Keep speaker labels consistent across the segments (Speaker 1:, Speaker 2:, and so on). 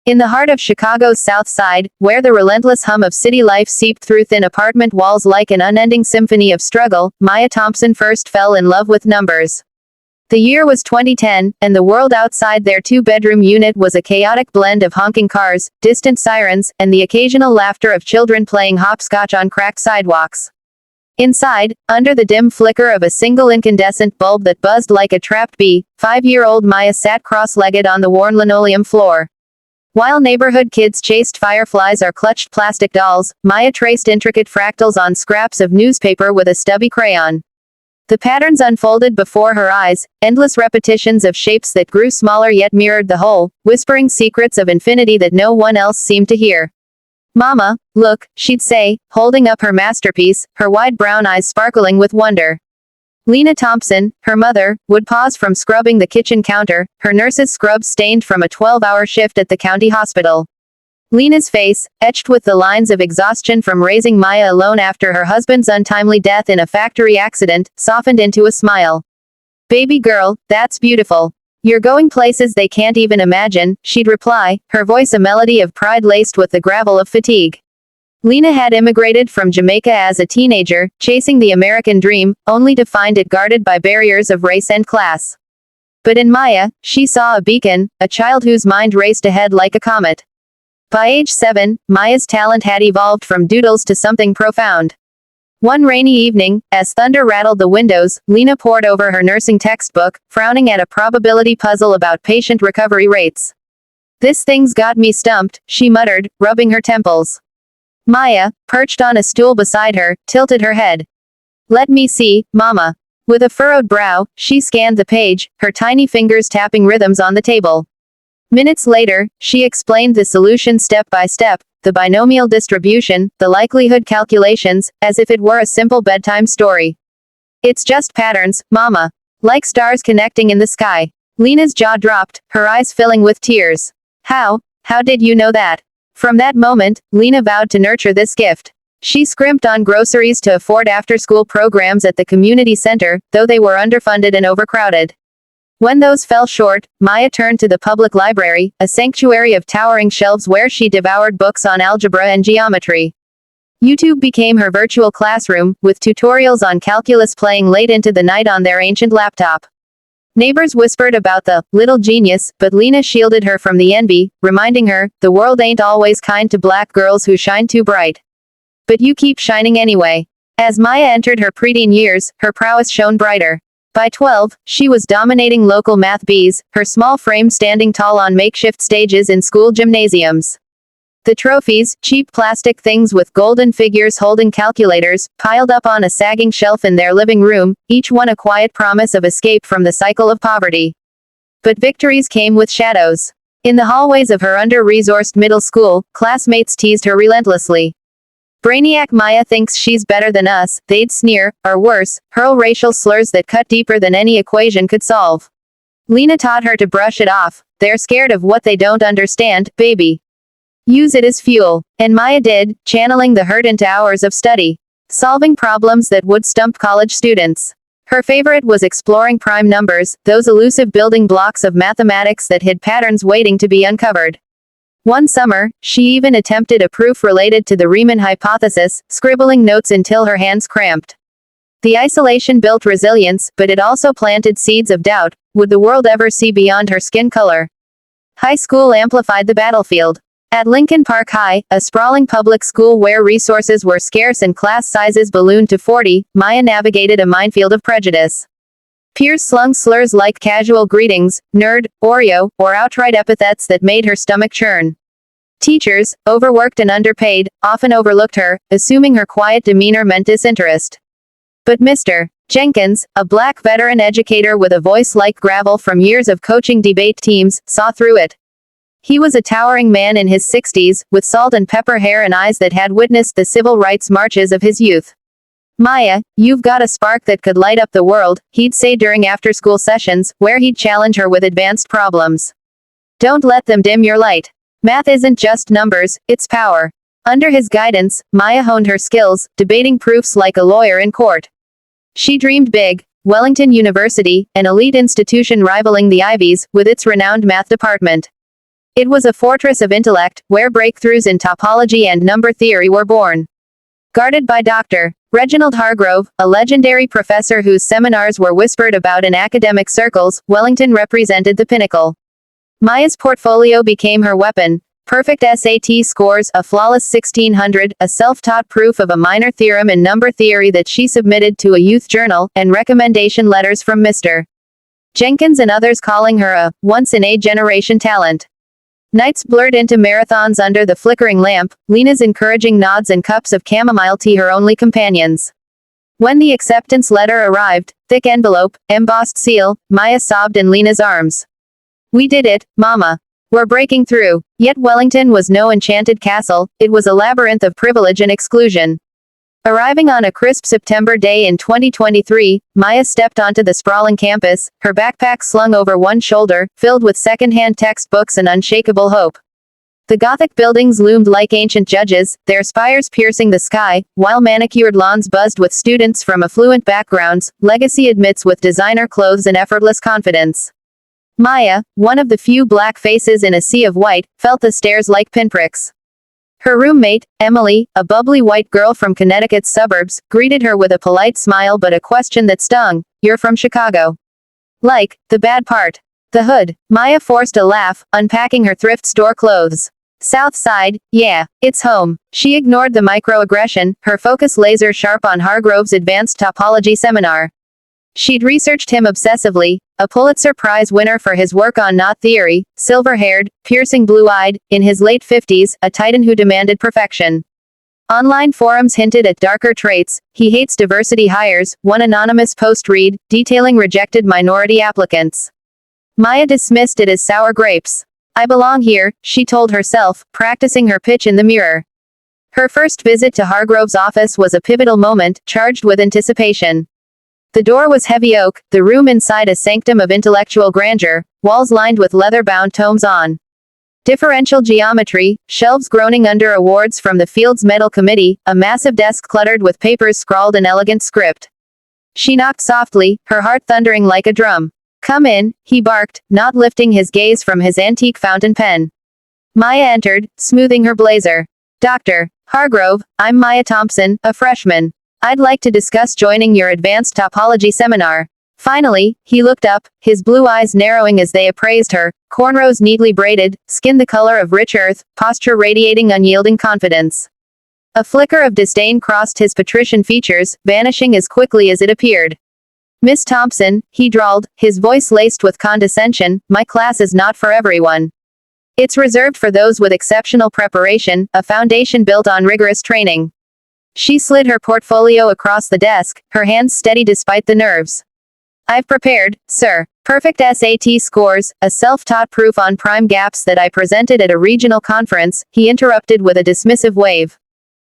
Speaker 1: In the heart of Chicago's South Side, where the relentless hum of city life seeped through thin apartment walls like an unending symphony of struggle, Maya Thompson first fell in love with numbers. The year was 2010, and the world outside their two-bedroom unit was a chaotic blend of honking cars, distant sirens, and the occasional laughter of children playing hopscotch on cracked sidewalks. Inside, under the dim flicker of a single incandescent bulb that buzzed like a trapped bee, 5-year-old Maya sat cross-legged on the worn linoleum floor. While neighborhood kids chased fireflies or clutched plastic dolls, Maya traced intricate fractals on scraps of newspaper with a stubby crayon. The patterns unfolded before her eyes, endless repetitions of shapes that grew smaller yet mirrored the whole, whispering secrets of infinity that no one else seemed to hear. "Mama, look," she'd say, holding up her masterpiece, her wide brown eyes sparkling with wonder. Lena Thompson, her mother, would pause from scrubbing the kitchen counter, her nurse's scrubs stained from a 12-hour shift at the county hospital. Lena's face, etched with the lines of exhaustion from raising Maya alone after her husband's untimely death in a factory accident, softened into a smile. "Baby girl, that's beautiful. You're going places they can't even imagine," she'd reply, her voice a melody of pride laced with the gravel of fatigue. Lena had immigrated from Jamaica as a teenager, chasing the American dream, only to find it guarded by barriers of race and class. But in Maya, she saw a beacon, a child whose mind raced ahead like a comet. By age 7, Maya's talent had evolved from doodles to something profound. One rainy evening, as thunder rattled the windows, Lena pored over her nursing textbook, frowning at a probability puzzle about patient recovery rates. "This thing's got me stumped," she muttered, rubbing her temples. Maya, perched on a stool beside her, tilted her head. "Let me see, Mama." With a furrowed brow, she scanned the page, her tiny fingers tapping rhythms on the table. Minutes later, she explained the solution step by step, the binomial distribution, the likelihood calculations, as if it were a simple bedtime story. "It's just patterns, Mama. Like stars connecting in the sky." Lena's jaw dropped, her eyes filling with tears. How did you know that?" From that moment, Lena vowed to nurture this gift. She scrimped on groceries to afford after-school programs at the community center, though they were underfunded and overcrowded. When those fell short, Maya turned to the public library, a sanctuary of towering shelves where she devoured books on algebra and geometry. YouTube became her virtual classroom, with tutorials on calculus playing late into the night on their ancient laptop. Neighbors whispered about the little genius, but Lena shielded her from the envy, reminding her, the world ain't always kind to black girls who shine too bright. But you keep shining anyway. As Maya entered her preteen years, her prowess shone brighter. By 12, she was dominating local math bees, her small frame standing tall on makeshift stages in school gymnasiums. The trophies, cheap plastic things with golden figures holding calculators, piled up on a sagging shelf in their living room, each one a quiet promise of escape from the cycle of poverty. But victories came with shadows. In the hallways of her under-resourced middle school, classmates teased her relentlessly. "Brainiac Maya thinks she's better than us," they'd sneer, or worse, hurl racial slurs that cut deeper than any equation could solve. Lena taught her to brush it off. "They're scared of what they don't understand, baby. Use it as fuel." And Maya did, channeling the hurt into hours of study. Solving problems that would stump college students. Her favorite was exploring prime numbers, those elusive building blocks of mathematics that hid patterns waiting to be uncovered. One summer, she even attempted a proof related to the Riemann hypothesis, scribbling notes until her hands cramped. The isolation built resilience, but it also planted seeds of doubt. Would the world ever see beyond her skin color? High school amplified the battlefield. At Lincoln Park High, a sprawling public school where resources were scarce and class sizes ballooned to 40, Maya navigated a minefield of prejudice. Peers slung slurs like casual greetings, nerd, Oreo, or outright epithets that made her stomach churn. Teachers, overworked and underpaid, often overlooked her, assuming her quiet demeanor meant disinterest. But Mr. Jenkins, a black veteran educator with a voice like gravel from years of coaching debate teams, saw through it. He was a towering man in his 60s, with salt and pepper hair and eyes that had witnessed the civil rights marches of his youth. "Maya, you've got a spark that could light up the world," he'd say during after-school sessions, where he'd challenge her with advanced problems. "Don't let them dim your light. Math isn't just numbers, it's power." Under his guidance, Maya honed her skills, debating proofs like a lawyer in court. She dreamed big. Wellington University, an elite institution rivaling the Ivies, with its renowned math department. It was a fortress of intellect, where breakthroughs in topology and number theory were born. Guarded by Dr. Reginald Hargrove, a legendary professor whose seminars were whispered about in academic circles, Wellington represented the pinnacle. Maya's portfolio became her weapon. Perfect SAT scores, a flawless 1600, a self-taught proof of a minor theorem in number theory that she submitted to a youth journal, and recommendation letters from Mr. Jenkins and others calling her a once-in-a-generation talent. Nights blurred into marathons under the flickering lamp, Lena's encouraging nods and cups of chamomile tea her only companions. When the acceptance letter arrived, thick envelope, embossed seal, Maya sobbed in Lena's arms. "We did it, Mama. We're breaking through." Yet Wellington was no enchanted castle, it was a labyrinth of privilege and exclusion. Arriving on a crisp September day in 2023, Maya stepped onto the sprawling campus, her backpack slung over one shoulder, filled with second-hand textbooks and unshakable hope. The Gothic buildings loomed like ancient judges, their spires piercing the sky, while manicured lawns buzzed with students from affluent backgrounds, legacy admits with designer clothes and effortless confidence. Maya, one of the few black faces in a sea of white, felt the stares like pinpricks. Her roommate, Emily, a bubbly white girl from Connecticut's suburbs, greeted her with a polite smile but a question that stung. "You're from Chicago." "Like, the bad part." "The hood." Maya forced a laugh, unpacking her thrift store clothes. "South Side, yeah, it's home." She ignored the microaggression, her focus laser sharp on Hargrove's advanced topology seminar. She'd researched him obsessively, a Pulitzer Prize winner for his work on knot theory, silver-haired, piercing blue-eyed, in his late 50s, a titan who demanded perfection. Online forums hinted at darker traits. "He hates diversity hires," one anonymous post read, detailing rejected minority applicants. Maya dismissed it as sour grapes. "I belong here," she told herself, practicing her pitch in the mirror. Her first visit to Hargrove's office was a pivotal moment, charged with anticipation. The door was heavy oak, the room inside a sanctum of intellectual grandeur, walls lined with leather-bound tomes on differential geometry, shelves groaning under awards from the Fields Medal Committee, a massive desk cluttered with papers scrawled in elegant script. She knocked softly, her heart thundering like a drum. "Come in," he barked, not lifting his gaze from his antique fountain pen. Maya entered, smoothing her blazer. "Dr. Hargrove, I'm Maya Thompson, a freshman. I'd like to discuss joining your advanced topology seminar." Finally, he looked up, his blue eyes narrowing as they appraised her, cornrows neatly braided, skin the color of rich earth, posture radiating unyielding confidence. A flicker of disdain crossed his patrician features, vanishing as quickly as it appeared. "Miss Thompson," he drawled, his voice laced with condescension, "my class is not for everyone. It's reserved for those with exceptional preparation, a foundation built on rigorous training." She slid her portfolio across the desk, her hands steady despite the nerves. "I've prepared, sir. Perfect SAT scores, a self-taught proof on prime gaps that I presented at a regional conference," he interrupted with a dismissive wave.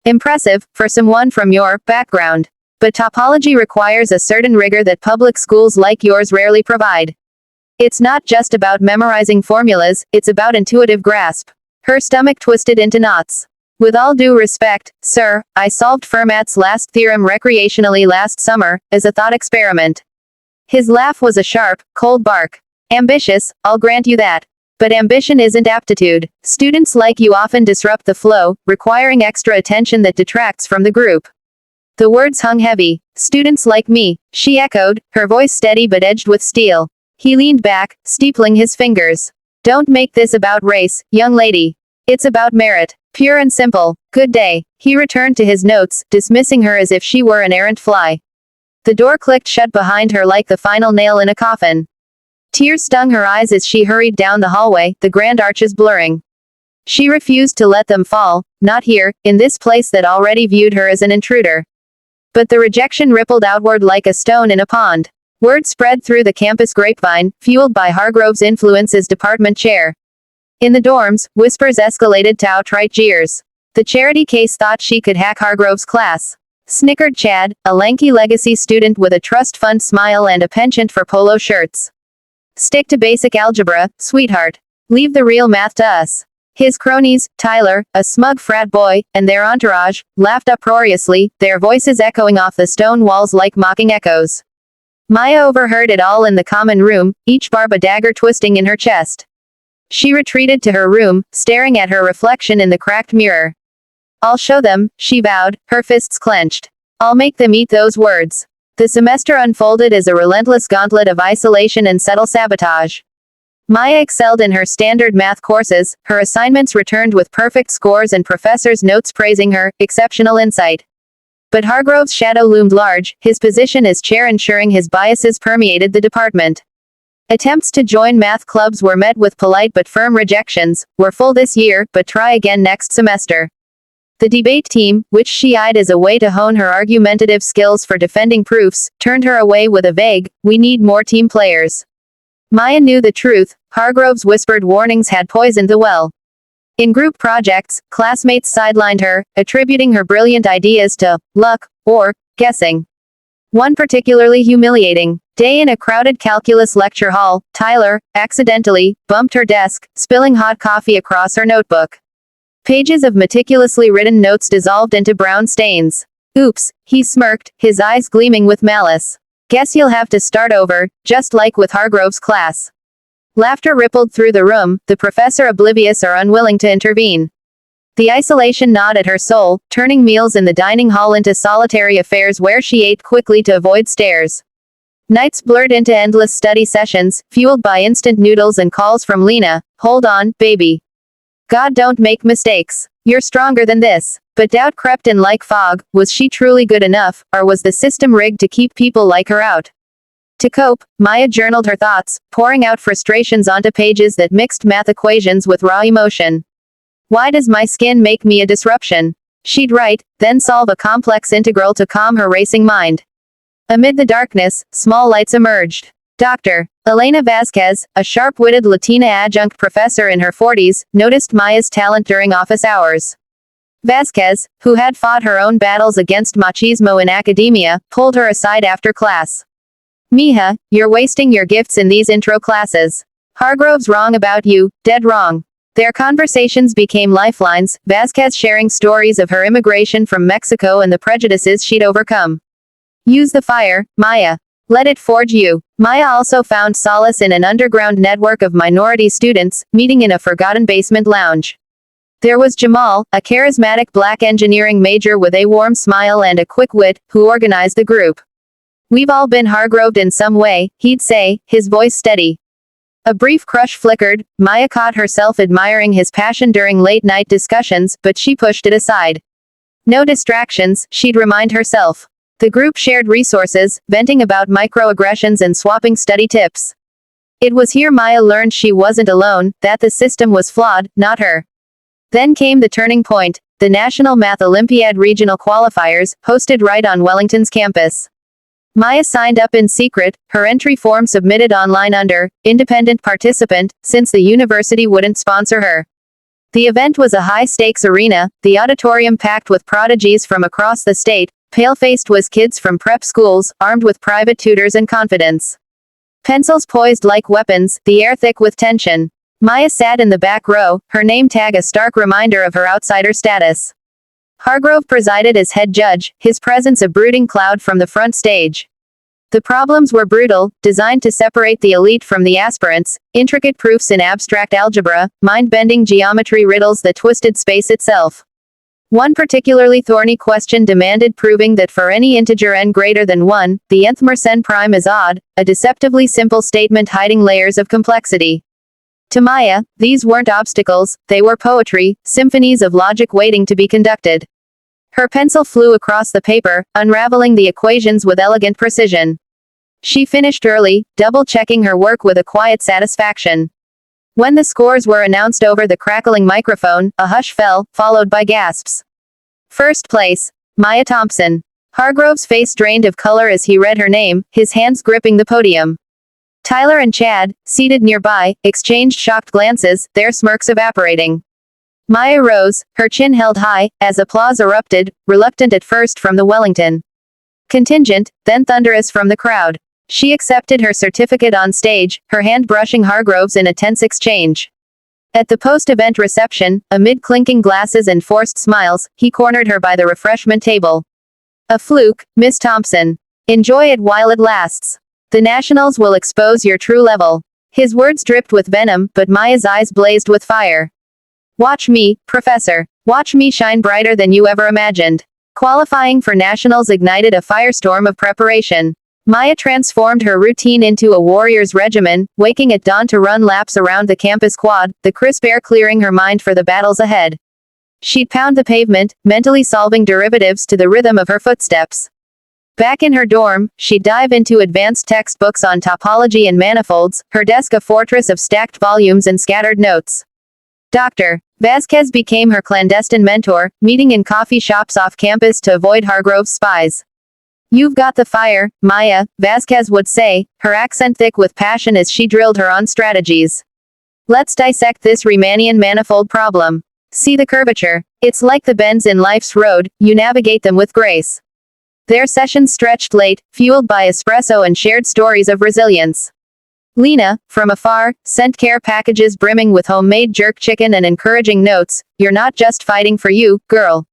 Speaker 1: "Impressive, for someone from your background. But topology requires a certain rigor that public schools like yours rarely provide. It's not just about memorizing formulas, it's about intuitive grasp." Her stomach twisted into knots. "With all due respect, sir, I solved Fermat's last theorem recreationally last summer, as a thought experiment." His laugh was a sharp, cold bark. "Ambitious, I'll grant you that. But ambition isn't aptitude. Students like you often disrupt the flow, requiring extra attention that detracts from the group." The words hung heavy. "Students like me," she echoed, her voice steady but edged with steel. He leaned back, steepling his fingers. "Don't make this about race, young lady. It's about merit. Pure and simple. Good day." He returned to his notes, dismissing her as if she were an errant fly. The door clicked shut behind her like the final nail in a coffin. Tears stung her eyes as she hurried down the hallway, the grand arches blurring. She refused to let them fall, not here, in this place that already viewed her as an intruder. But the rejection rippled outward like a stone in a pond. Word spread through the campus grapevine, fueled by Hargrove's influence as department chair. In the dorms, whispers escalated to outright jeers. The charity case thought she could hack Hargrove's class. Snickered Chad, a lanky legacy student with a trust fund smile and a penchant for polo shirts. "Stick to basic algebra, sweetheart. Leave the real math to us." His cronies, Tyler, a smug frat boy, and their entourage, laughed uproariously, their voices echoing off the stone walls like mocking echoes. Maya overheard it all in the common room, each barb a dagger twisting in her chest. She retreated to her room, staring at her reflection in the cracked mirror. I'll show them, she vowed, her fists clenched. I'll make them eat those words. The semester unfolded as a relentless gauntlet of isolation and subtle sabotage. Maya excelled in her standard math courses, her assignments returned with perfect scores and professors' notes praising her exceptional insight. But Hargrove's shadow loomed large, his position as chair ensuring his biases permeated the department. Attempts to join math clubs were met with polite but firm rejections. We're full this year, but try again next semester. The debate team, which she eyed as a way to hone her argumentative skills for defending proofs, turned her away with a vague, we need more team players. Maya knew the truth. Hargrove's whispered warnings had poisoned the well. In group projects, classmates sidelined her, attributing her brilliant ideas to luck or guessing. One particularly humiliating day in a crowded calculus lecture hall, Tyler accidentally bumped her desk, spilling hot coffee across her notebook. Pages of meticulously written notes dissolved into brown stains. Oops, he smirked, his eyes gleaming with malice. Guess you'll have to start over, just like with Hargrove's class. Laughter rippled through the room, the professor oblivious or unwilling to intervene. The isolation gnawed at her soul, turning meals in the dining hall into solitary affairs where she ate quickly to avoid stares. Nights blurred into endless study sessions, fueled by instant noodles and calls from Lena, hold on, baby. God, don't make mistakes. You're stronger than this. But doubt crept in like fog. Was she truly good enough, or was the system rigged to keep people like her out? To cope, Maya journaled her thoughts, pouring out frustrations onto pages that mixed math equations with raw emotion. Why does my skin make me a disruption? She'd write, then solve a complex integral to calm her racing mind. Amid the darkness, small lights emerged. Dr. Elena Vazquez, a sharp-witted Latina adjunct professor in her 40s, noticed Maya's talent during office hours. Vazquez, who had fought her own battles against machismo in academia, pulled her aside after class. Mija, you're wasting your gifts in these intro classes. Hargrove's wrong about you, dead wrong. Their conversations became lifelines, Vazquez sharing stories of her immigration from Mexico and the prejudices she'd overcome. Use the fire, Maya. Let it forge you. Maya also found solace in an underground network of minority students, meeting in a forgotten basement lounge. There was Jamal, a charismatic black engineering major with a warm smile and a quick wit, who organized the group. We've all been Hargroved in some way, he'd say, his voice steady. A brief crush flickered. Maya caught herself admiring his passion during late-night discussions, but she pushed it aside. No distractions, she'd remind herself. The group shared resources, venting about microaggressions and swapping study tips. It was here Maya learned she wasn't alone, that the system was flawed, not her. Then came the turning point, the National Math Olympiad regional qualifiers, hosted right on Wellington's campus. Maya signed up in secret, her entry form submitted online under independent participant, since the university wouldn't sponsor her. The event was a high-stakes arena, the auditorium packed with prodigies from across the state, pale-faced was kids from prep schools, armed with private tutors and confidence. Pencils poised like weapons, the air thick with tension. Maya sat in the back row, her name tag a stark reminder of her outsider status. Hargrove presided as head judge, his presence a brooding cloud from the front stage. The problems were brutal, designed to separate the elite from the aspirants, intricate proofs in abstract algebra, mind-bending geometry riddles that twisted space itself. One particularly thorny question demanded proving that for any integer n greater than 1, the nth Mersenne prime is odd, a deceptively simple statement hiding layers of complexity. To Maya, these weren't obstacles, they were poetry, symphonies of logic waiting to be conducted. Her pencil flew across the paper, unraveling the equations with elegant precision. She finished early, double-checking her work with a quiet satisfaction. When the scores were announced over the crackling microphone, a hush fell, followed by gasps. First place, Maya Thompson. Hargrove's face drained of color as he read her name, his hands gripping the podium. Tyler and Chad, seated nearby, exchanged shocked glances, their smirks evaporating. Maya rose, her chin held high, as applause erupted, reluctant at first from the Wellington contingent, then thunderous from the crowd. She accepted her certificate on stage, her hand brushing Hargrove's in a tense exchange. At the post-event reception, amid clinking glasses and forced smiles, he cornered her by the refreshment table. A fluke, Miss Thompson. Enjoy it while it lasts. The nationals will expose your true level. His words dripped with venom, but Maya's eyes blazed with fire. Watch me, Professor. Watch me shine brighter than you ever imagined. Qualifying for nationals ignited a firestorm of preparation. Maya transformed her routine into a warrior's regimen, waking at dawn to run laps around the campus quad, the crisp air clearing her mind for the battles ahead. She'd pound the pavement, mentally solving derivatives to the rhythm of her footsteps. Back in her dorm, she'd dive into advanced textbooks on topology and manifolds, her desk a fortress of stacked volumes and scattered notes. Dr. Vasquez became her clandestine mentor, meeting in coffee shops off campus to avoid Hargrove's spies. You've got the fire, Maya, Vasquez would say, her accent thick with passion as she drilled her on strategies. Let's dissect this Riemannian manifold problem. See the curvature. It's like the bends in life's road, you navigate them with grace. Their sessions stretched late, fueled by espresso and shared stories of resilience. Lena, from afar, sent care packages brimming with homemade jerk chicken and encouraging notes. You're not just fighting for you, girl.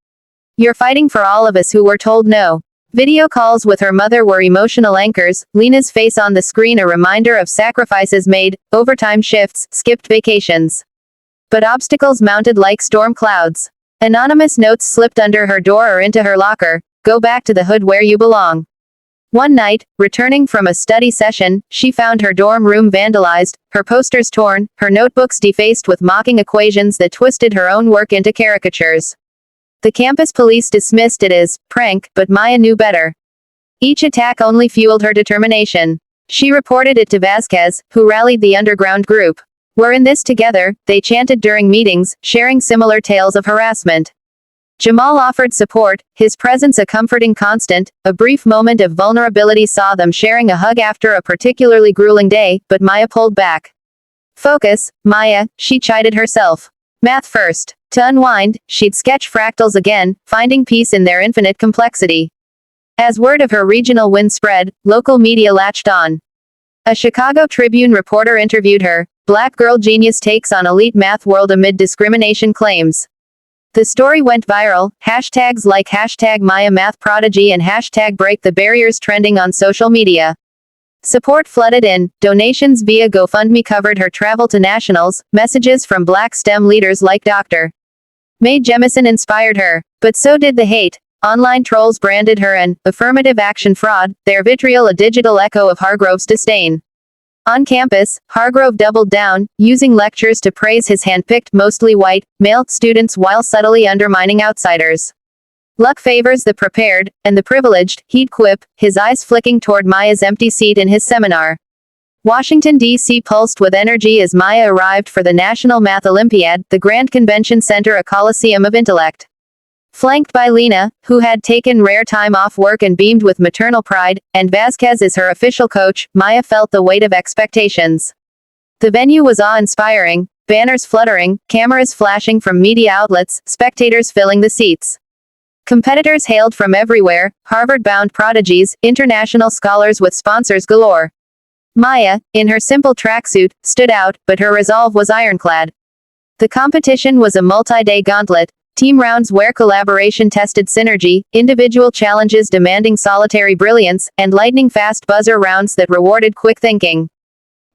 Speaker 1: You're fighting for all of us who were told no. Video calls with her mother were emotional anchors, Lena's face on the screen a reminder of sacrifices made, overtime shifts, skipped vacations. But obstacles mounted like storm clouds. Anonymous notes slipped under her door or into her locker. Go back to the hood where you belong. One night, returning from a study session, she found her dorm room vandalized, her posters torn, her notebooks defaced with mocking equations that twisted her own work into caricatures. The campus police dismissed it as prank, but Maya knew better. Each attack only fueled her determination. She reported it to Vasquez, who rallied the underground group. We're in this together, they chanted during meetings, sharing similar tales of harassment. Jamal offered support, his presence a comforting constant. A brief moment of vulnerability saw them sharing a hug after a particularly grueling day, but Maya pulled back. Focus, Maya, she chided herself. Math first. To unwind, she'd sketch fractals again, finding peace in their infinite complexity. As word of her regional win spread, local media latched on. A Chicago Tribune reporter interviewed her. Black girl genius takes on elite math world amid discrimination claims. The story went viral, hashtags like hashtag Maya Math Prodigy and hashtag Break the Barriers trending on social media. Support flooded in, donations via GoFundMe covered her travel to nationals, messages from Black STEM leaders like Dr. Mae Jemison inspired her, but so did the hate. Online trolls branded her an affirmative action fraud, their vitriol a digital echo of Hargrove's disdain. On campus, Hargrove doubled down, using lectures to praise his handpicked, mostly white, male students while subtly undermining outsiders. Luck favors the prepared, and the privileged, he'd quip, his eyes flicking toward Maya's empty seat in his seminar. Washington, D.C. pulsed with energy as Maya arrived for the National Math Olympiad, the Grand Convention Center a coliseum of intellect. Flanked by Lena, who had taken rare time off work and beamed with maternal pride, and Vasquez as her official coach, Maya felt the weight of expectations. The venue was awe-inspiring, banners fluttering, cameras flashing from media outlets, spectators filling the seats. Competitors hailed from everywhere, Harvard-bound prodigies, international scholars with sponsors galore. Maya, in her simple tracksuit, stood out, but her resolve was ironclad. The competition was a multi-day gauntlet, team rounds where collaboration tested synergy, individual challenges demanding solitary brilliance, and lightning-fast buzzer rounds that rewarded quick thinking.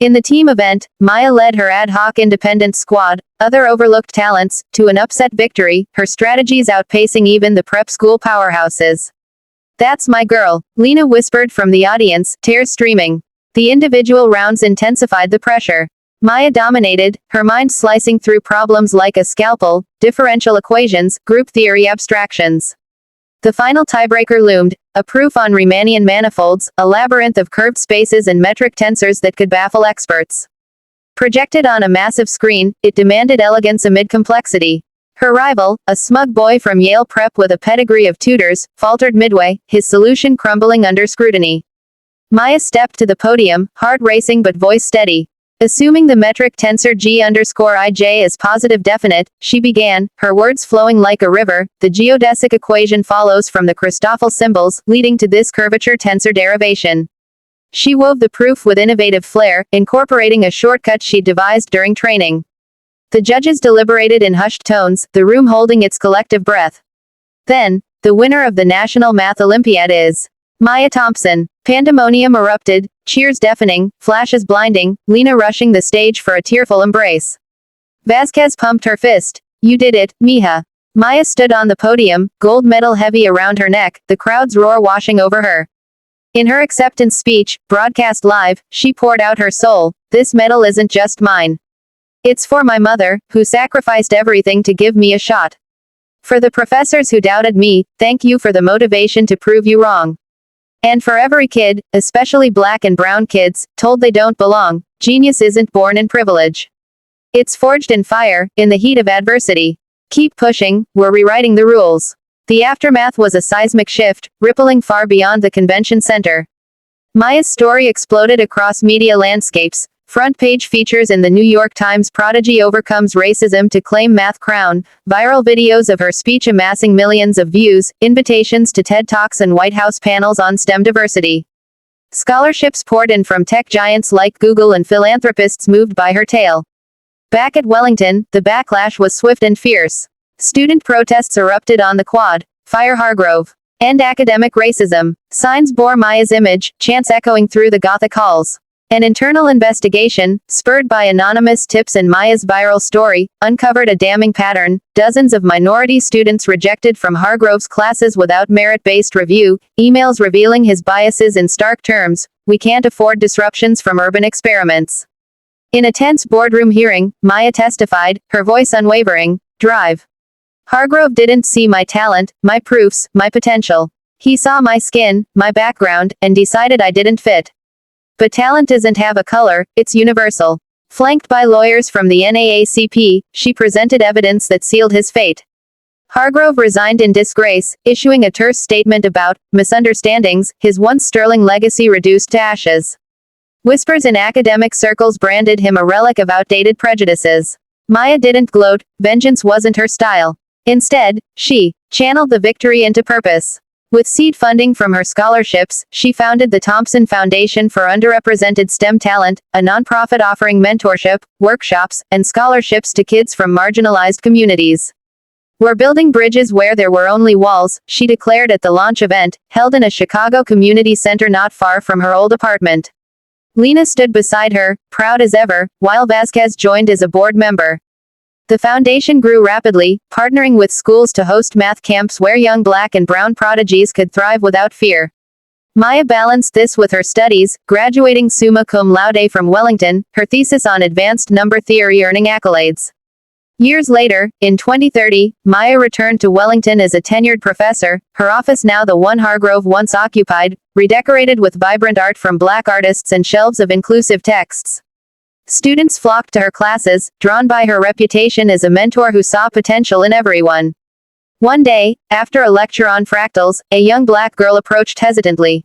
Speaker 1: In the team event, Maya led her ad hoc independent squad, other overlooked talents, to an upset victory, her strategies outpacing even the prep school powerhouses. That's my girl, Lena whispered from the audience, tears streaming. The individual rounds intensified the pressure. Maya dominated, her mind slicing through problems like a scalpel, differential equations, group theory abstractions. The final tiebreaker loomed, a proof on Riemannian manifolds, a labyrinth of curved spaces and metric tensors that could baffle experts. Projected on a massive screen, it demanded elegance amid complexity. Her rival, a smug boy from Yale Prep with a pedigree of tutors, faltered midway, his solution crumbling under scrutiny. Maya stepped to the podium, heart racing but voice steady. Assuming the metric tensor G_ij is positive definite, she began, her words flowing like a river. The geodesic equation follows from the Christoffel symbols, leading to this curvature tensor derivation. She wove the proof with innovative flair, incorporating a shortcut she'd devised during training. The judges deliberated in hushed tones, the room holding its collective breath. Then, the winner of the National Math Olympiad is Maya Thompson. Pandemonium erupted, cheers deafening, flashes blinding, Lena rushing the stage for a tearful embrace. Vasquez pumped her fist. You did it, mija. Maya stood on the podium, gold medal heavy around her neck, the crowd's roar washing over her. In her acceptance speech, broadcast live, she poured out her soul. This medal isn't just mine. It's for my mother, who sacrificed everything to give me a shot. For the professors who doubted me, thank you for the motivation to prove you wrong. And for every kid, especially black and brown kids, told they don't belong, genius isn't born in privilege. It's forged in fire, in the heat of adversity. Keep pushing, we're rewriting the rules. The aftermath was a seismic shift, rippling far beyond the convention center. Maya's story exploded across media landscapes. Front page features in the New York Times: Prodigy overcomes racism to claim math crown, viral videos of her speech amassing millions of views, invitations to TED Talks and White House panels on STEM diversity. Scholarships poured in from tech giants like Google and philanthropists moved by her tale. Back at Wellington, the backlash was swift and fierce. Student protests erupted on the Quad. Fire Hargrove. End academic racism. Signs bore Maya's image, chants echoing through the Gothic halls. An internal investigation, spurred by anonymous tips and Maya's viral story, uncovered a damning pattern. Dozens of minority students rejected from Hargrove's classes without merit-based review, emails revealing his biases in stark terms. We can't afford disruptions from urban experiments. In a tense boardroom hearing, Maya testified, her voice unwavering, drive. Hargrove didn't see my talent, my proofs, my potential. He saw my skin, my background, and decided I didn't fit. But talent doesn't have a color, it's universal. Flanked by lawyers from the NAACP, she presented evidence that sealed his fate. Hargrove resigned in disgrace, issuing a terse statement about misunderstandings, his once sterling legacy reduced to ashes. Whispers in academic circles branded him a relic of outdated prejudices. Maya didn't gloat, vengeance wasn't her style. Instead, she channeled the victory into purpose. With seed funding from her scholarships, she founded the Thompson Foundation for Underrepresented STEM Talent, a nonprofit offering mentorship, workshops, and scholarships to kids from marginalized communities. We're building bridges where there were only walls, she declared at the launch event, held in a Chicago community center not far from her old apartment. Lena stood beside her, proud as ever, while Vasquez joined as a board member. The foundation grew rapidly, partnering with schools to host math camps where young black and brown prodigies could thrive without fear. Maya balanced this with her studies, graduating summa cum laude from Wellington, her thesis on advanced number theory earning accolades. Years later, in 2030, Maya returned to Wellington as a tenured professor, her office now the one Hargrove once occupied, redecorated with vibrant art from black artists and shelves of inclusive texts. Students flocked to her classes, drawn by her reputation as a mentor who saw potential in everyone. One day, after a lecture on fractals, a young black girl approached hesitantly.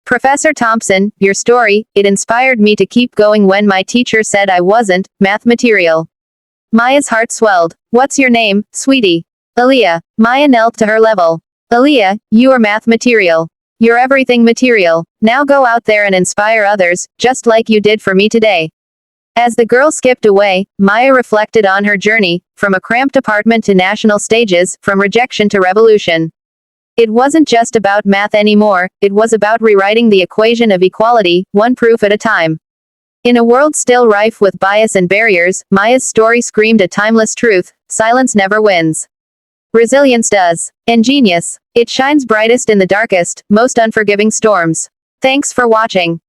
Speaker 1: Professor Thompson, your story, it inspired me to keep going when my teacher said I wasn't math material. Maya's heart swelled. What's your name, sweetie? Aaliyah. Maya knelt to her level. Aaliyah, you are math material. You're everything material. Now go out there and inspire others, just like you did for me today. As the girl skipped away, Maya reflected on her journey, from a cramped apartment to national stages, from rejection to revolution. It wasn't just about math anymore, it was about rewriting the equation of equality, one proof at a time. In a world still rife with bias and barriers, Maya's story screamed a timeless truth: silence never wins. Resilience does. And genius, it shines brightest in the darkest, most unforgiving storms. Thanks for watching.